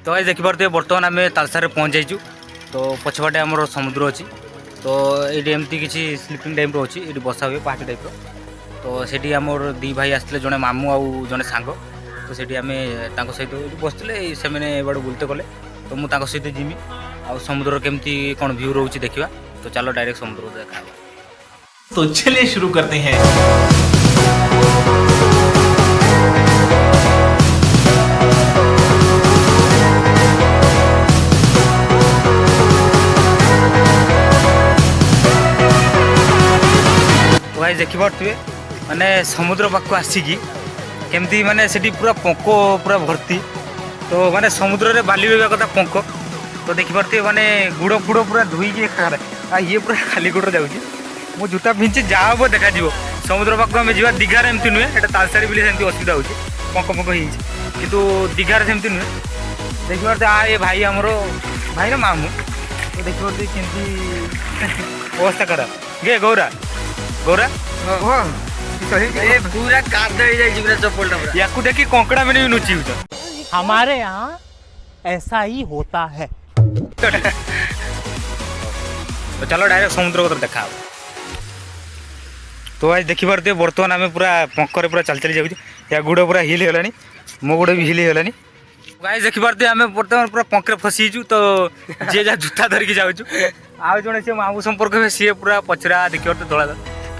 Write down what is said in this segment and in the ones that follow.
तो भाई देखिपे बर्तमान आम तालसार पहुँच जाइचु। तो पछपटे आमर समुद्र अच्छी तो ये एमती किसी स्लीपिंग टाइप अच्छी ये बसा हुए पहाटी टाइप तो सेठी आमर दी भाई आसते जड़े मामू आउ जड़े सांग तो सेठी आम सहित बसते से बाड़े बुलते गले तो मुझे सहित जिमी आ समुद्र केमती कौन व्यू रोचे देखा तो चलो डायरेक्ट समुद्र देखा। तो चलिए शुरू करते हैं। भाई देखिपे माने समुद्र पाक आसिकी केमती माने सेठी पूरा पंख पूरा भर्ती तो माने समुद्र रे बाली बेगा कथा पंख तो देखिपे माने गुड़ फुड़ पूरा धोईकी ये पूरा खाली गोड़ जाऊँगी मो जूता पिंचे जहाँ हम देखा समुद्र पाक आम जा दीघार एमती नुहे ये तालसारी भी सेमती असुविधा हो पंख पंख हो दीघार सेमती नुहे देखिपे ये भाई आमर भाई मामू तो देखिपे केमती अवस्था खराब गे गौरा गौरा पूरा चप्पल या देखी कंकड़ा मैंने भी नुची हमारे यहाँ ऐसा ही होता है। तो चलो डायरेक्ट समुद्र को देखा तो आज देखी पारे बर्तमान आम पूरा पंखरे पूरा चल चली जाऊँ या गुड़ पूरा हिल होलानी मो गुड़ भी हिल होलानी गाइस देखी पारे आम बर्तमान पूरा पंखरे फसीचु तो जी जहाँ जूता धरिकी जाऊँ आउ जड़े सी मामू संपर्क हुए सी पूरा पचरा देखिए धड़ा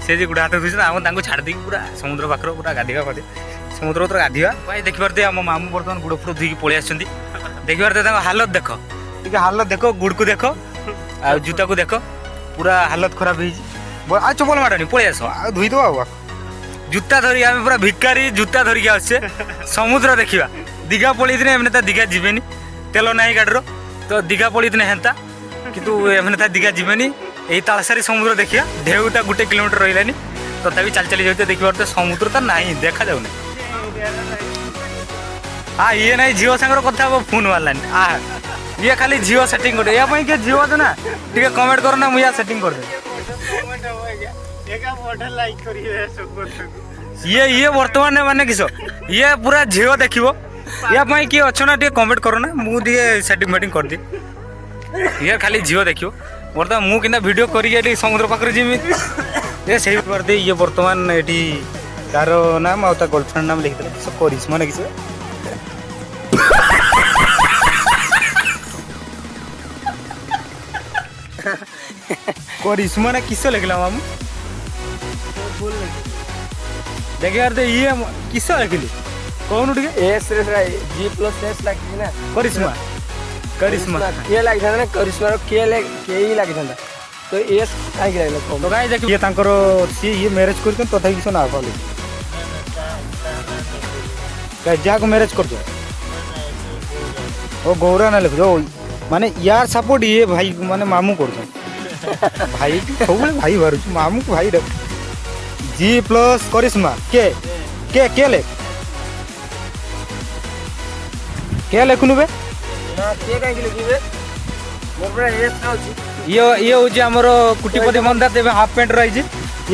से जी गुड़ा हाथ धुई आम छाड़ दी पूरा समुद्र पाखर पूरा गाधिया फाधे समुद्र तो गाधिया भाई देखी पारे आम मामू बर्तमान गुड़ फुड़ धुई पलि आस देखी पारे हालत देख टे हालत देख गुड़ को देख आ जूता को देख पूरा हालत खराब हो चपल माड़नी पलि आस धुई दो आ जूता धरिक आम पूरा भिकारी जूता धरिकी आसे समुद्र देखा दीघा पलि एमने दीघा जीवेनी तेल ना गाड़ीर तो दीघा पलि हेन्ता कितु एमने दीघा जीवेनी यही तालसारी समुद्र देखिए ढेउटा 1 किलोमीटर रही तथापि चल चली जाते देखिए समुद्र तो ना देखा जाऊनी हाँ ये ना झील सांगर कथा फोन मारलानी ये खाली झील सेटिंग कर या झील तो ना टे कमेंट करो ना मुझे सेटिंग कर ये वर्तमान माने किस ये पूरा झील देखो या किए अच्छे ना टे कमेंट करो ना मुझे सेटिंग फेटिंग कर दी ये खाली झील देखो बर्तमान मुझे कि भिड कर समुद्र पाखे जीमी ये बर्तमान ये तार नाम आ गर्लफ्रेंड नाम लिखी करिश्मा ना किसी करिश्मा ना किस लिखला मामू देखिए ये किस लिखिली कौन G+S लगी ना करिश्मा करिश्मा के लगी था ना करिश्मा के ही लगी था तो एस काहे गिराइला तो गाय देखिए तांकर ये मैरिज कर तथा किसी ना पाले जहाँ को मैरिज कर ओ गौरा ना लिख दो माने यार सपोर्ट ये भाई माने मामू कर भाई सब भाई बाहर मामू को भाई G+ करिश्मा के लिखुनु बे ये हूँ आमर कुटीपति मंदा तेज हाफ पैंट रही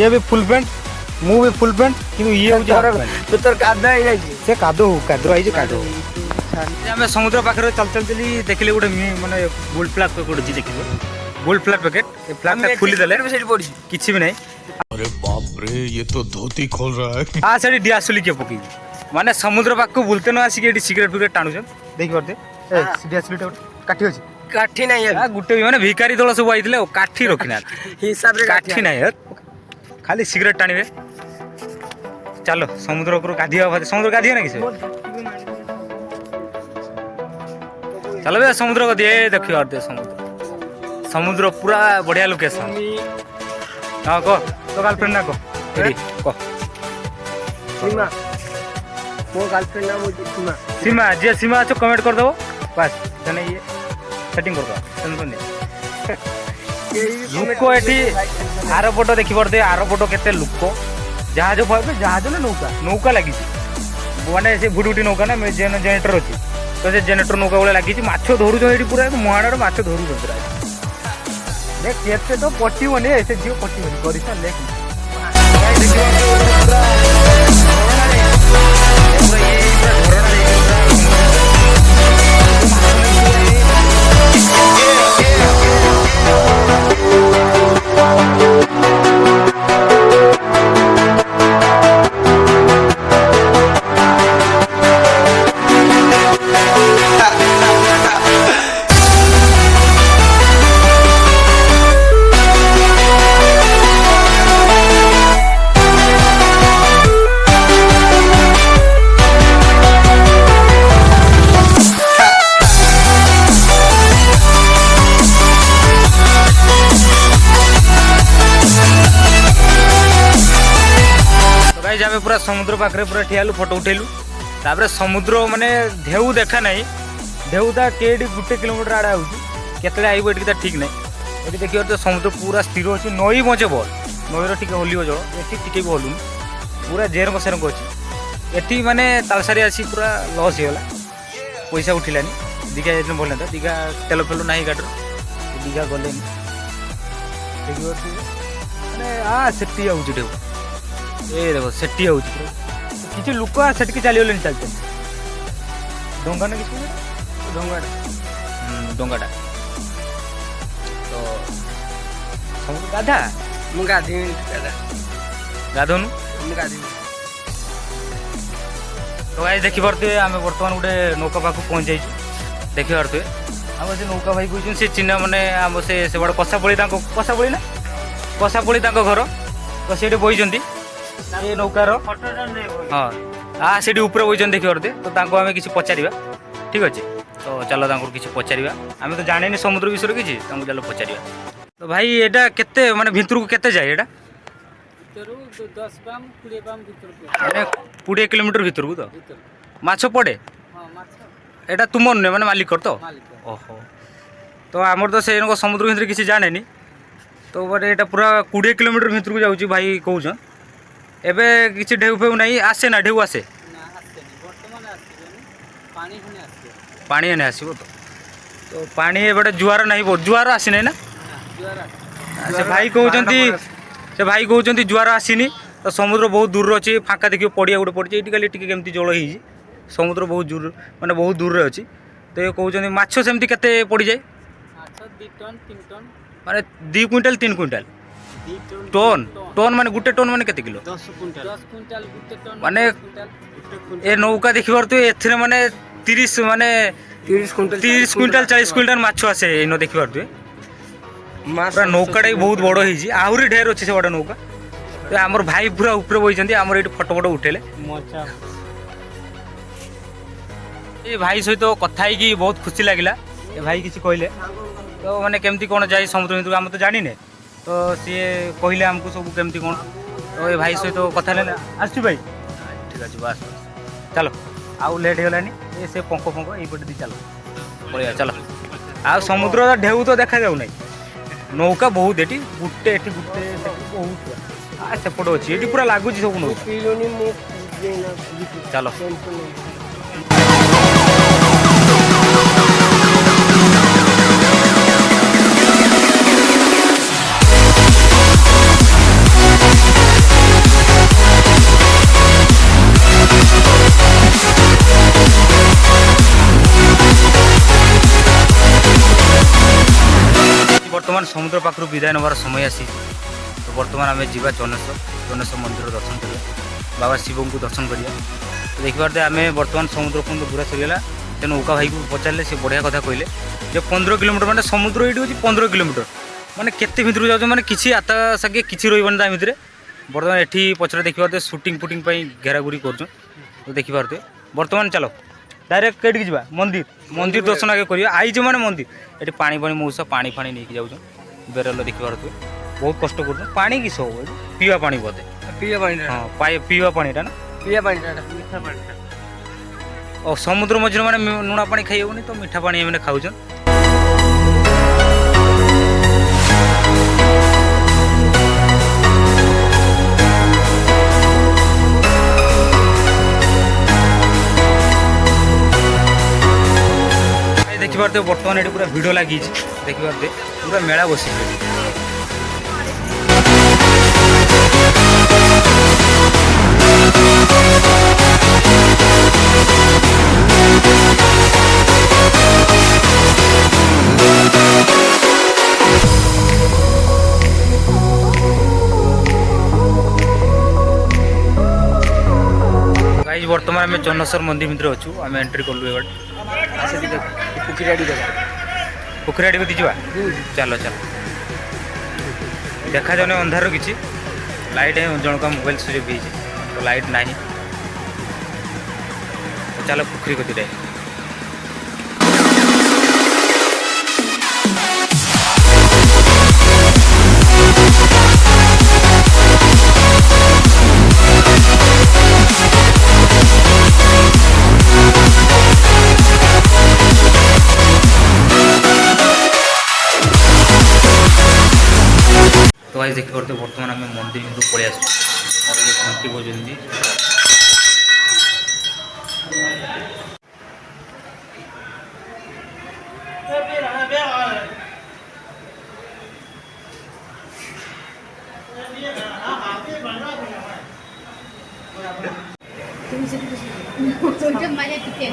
ये भी फुल पैंट मु भी फुल पैंट कि ये तो तोर कादो आई से कादो आई कादो आम समुद्र पाखे चल चल चली देखिले गोटे माने गोल्ड फ्लैग पड़े देखिए गोल्ड फ्लैग पैकेट फ्लैग खुली देले किसी भी नहीं अरे बाप रे ये तो धोती खोल रहा है हाँ से डियासुली किए पकई माने समुद्र पाख को बुलते न आसिक सिगरेट फिगरेट टाणुन देखी पारे डियासुली काठी अच्छी काठी नहीं है गुटे भी माने भिकारी दल सब आइले काठी रखिना हिसाब रे काठी नहीं खाली सिगरेट टाणिबे चलो समुद्र को गाधिया समुद्र गाधिया ना किसी चलो बे समुद्र को दिए देखिए समुद्र समुद्र पूरा बढ़िया लोकेशन हाँ कह तो गर्लफ्रेंड ना कह सीमा मो गर्लफ्रेंड नाम सीमा सीमा जे सीमा अच्छो कमेंट कर दो बस जाने ये सेटिंग कर दो टेंशन नहीं लुक एठी आर पट देखि परते आर पट केते लुक जहाज पाइबे जहाज ना नौका नौका लगी माने से भुडुटी नौका ना जेनेटर अछि तो से जेनेटर नौका वाला लगी माछ धरु जो एठी पूरा मुहाड़ माछ धरु पूरा देख केते तो पट्टी बने ऐसे जीव पट्टी बने करिसा लेक पूरा ये पूरा गाइज आम पूरा समुद्र पाखे पूरा ठियालु फोटो उठेलु तापर समुद्र माने ढेउ देखा नहीं ढेउटा केटी गोटे किलोमीटर आड़े आते आईब ये ठीक ना ये देखिए तो समुद्र पूरा स्थिर अच्छी नई मजे भल नईर टी हल्व जल ये टी भी हलुनि पूरा जेरक सेरक अच्छी एटी माने तालसारी आसी पूरा लस होगा पैसा उठिलानी दीघा जाइए भल ना दीघा तेल फेल ना गाड़ी दीघा गले माने सेठी आऊँ ढेउ ए देख सेठी आऊँ किसी लोक सेठिकी चलीगले चलते डंगा ना किसी डंगाटा तो समुद्र गाधा मुझे गाधी दादा गाधनु गाधी तो गाइस देखी पारे आम बर्तमान गोटे नौका पाक पहुँच जाइए देखी पारे आम से नौका भाई कहते से चिन्ह मैंने आम से बड़े कसापड़ी कसापड़ी ना कसापड़ी घर तो सीट बही ये नौकार हाँ हाँ से बही देखी पारे तो आम किसी पचार ठीक अच्छे तो चलो किसी पचार आम तो जाने समुद्र विषय किसी चलो पचार तो भाई एटा केते माने भितर को केते जाए एटा 10 पाम 20 पाम माने 20 किलोमीटर भितर को तो माछ पड़े एटा तुम नुहे माने मालिक तो ओहो तो आमर तो से समुद्र भितर किसी जाने नी तो माने एटा पूरा 20 किलोमीटर भितर को जाउची भाई कहउछन एबे किसी ढेउ फेउ नहीं आसे ना ढेउ आसे पानी एने आसो तो पानी एबे जुआर नहीं जुआर आसी नहीं ना से भाई कहते से भाई कहते जुआर आसीनी तो समुद्र बहुत दूर अच्छी फाँका देखिए पड़िया गोटे पड़ी ये खाली टी केमती जल हो समुद्र बहुत दूर माने बहुत दूर अच्छी तो ये कहते माछ सेमती केते पड़ जाए माने 2 क्विंटाल 3 क्विंटाल टन टन माने गुटे टन माने केते किलो 10 क्विंटाल माने ए नौका देखी पारे एथरे माने 30 माने 30 क्विंटाल 40 क्विंटाल माछ आसे इन देखी पारे पूरा नौकाटा भी बहुत बड़ होती आहरी ढेर अच्छे से बड़ा नौका तो आमर भाई पूरा ऊपर बही आमर ये फोटो फोटो उठेले ये भाई सहित कथा ही बहुत खुशी लगिला ये भाई किसी कहले तो मैंने केमती कौन जाए समुद्र भितर आम तो जानी तो सी कहले आमको सब केमती कौन तो ये भाई सहित कथा लेना आसु भाई ठीक अच्छे बस चलो आउ लेट होलानी ये से पंख फंक ये दी चलो पड़िया चलो आ समुद्र ढेउ तो देखा जाऊ नहीं नौका बहुत एटी गुटे एटी गुटे बहुत सेपट अच्छी ये पूरा लगुच सब नौका चलो बर्तमान समुद्र पाखर विदाय नबार समय आसी तो बर्तमान आम जा चनेश्वर मंदिर दर्शन करिया बाबा शिव को दर्शन करिया तो देखिए आम बर्तमान समुद्र कुंड पूरा सरीगला से नौका भाई को पचारे से बढ़िया कथा कहले जो 15 किलोमीटर माने समुद्र ये 15 किलोमीटर माने केते भितर जाऊँ माने किसी आता सागे किसी रही ता भितर बर्तमान एठी पचर देखिए सुटिंग फुटिंग घेराघुरी कर तो देखिए बर्तमान चलो डायरेक्ट कहीं जा मंदिर मंदिर दर्शन आगे करिया आईज माने मंदिर ये पानी पानी मौसा पानी फाणी नहीं जाऊँ बेरल देखी पारे बहुत कष्ट कर पानी कि सब पीवा पानी बोधे हाँ पीवा पानीटा ना पीवा पानीटा और समुद्र मझे मैंने लुणा पानी खाई हेनी तो मीठा पानी मैंने खाऊन देखी पारे बर्तमान ये पूरा भिड़ लगी देखी पारे पूरा मेला बस बर्तमान आम चनेश्वर मंदिर भितर अच्छु आम एंट्री कलु पुखरी भी जा चलो चलो देखा जाने अंधार किसी लाइट है जन का मोबाइल स्विच ऑफ हो तो लाइट ना तो चलो पुखरी को दे देखिपे बर्तमान आम मंदिर भितर पलि आस घंटी बजाती तुमच्या माझ्या किती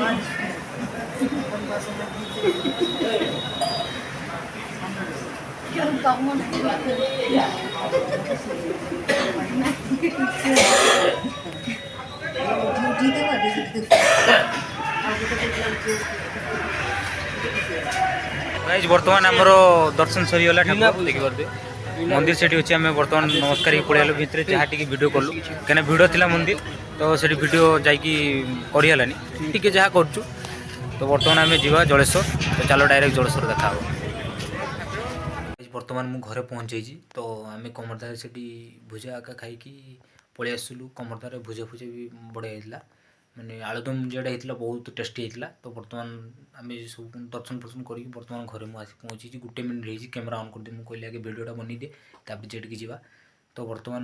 गाइज बर्तमान आमर दर्शन सरीगला ठाकुर देखिपे मंदिर से अच्छे आम बर्तमान नमस्कार पड़े भितर जहाँ टी वीडियो कलु कहीं भिड़ थी मंदिर तो से वीडियो जाकलानी टी जहाँ करूँ तो बर्तमान आम जा जलेश्वर तो चलो डायरेक्ट जलेश्वर देखा बर्तमान मु घरे पहुँचे तो आम कमरदार से भुजा आका खाई पलि आसलु कमरदार भुजा भुजा भी बढ़िया होता मैंने आलुदम जेटा होता बहुत टेस्टी होता तो बर्तमान आम सब दर्शन फर्शन करके बर्तमान घरे मुझे पहुँची गोटे मिनट रही कैमेरा ऑन कर मुझे कहली आगे वीडियोटा बनी दे तापर जेटिकी जावा तो बर्तमान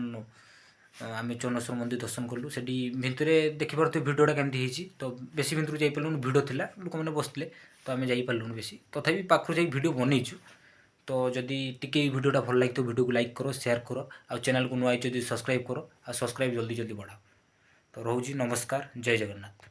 आम चौनेश्वर मंदिर दर्शन कलु से भितर देखिपे भिडियोटा केमती होती तो बेसी भितर जापारू भिड़ था लोक मैंने बसते तो आम जापारूँ बेसी तथापि पाखु जा भिडियो बनईचु तो जदि टिके भिडियोटा भल लगे तो वीडियो को लाइक करो शेयर करो आ चैनल को नुआ जदि सब्सक्राइब करो आ सब्सक्राइब जल्दी जल्दी बढ़ाओ तो रोची नमस्कार जय जगन्नाथ।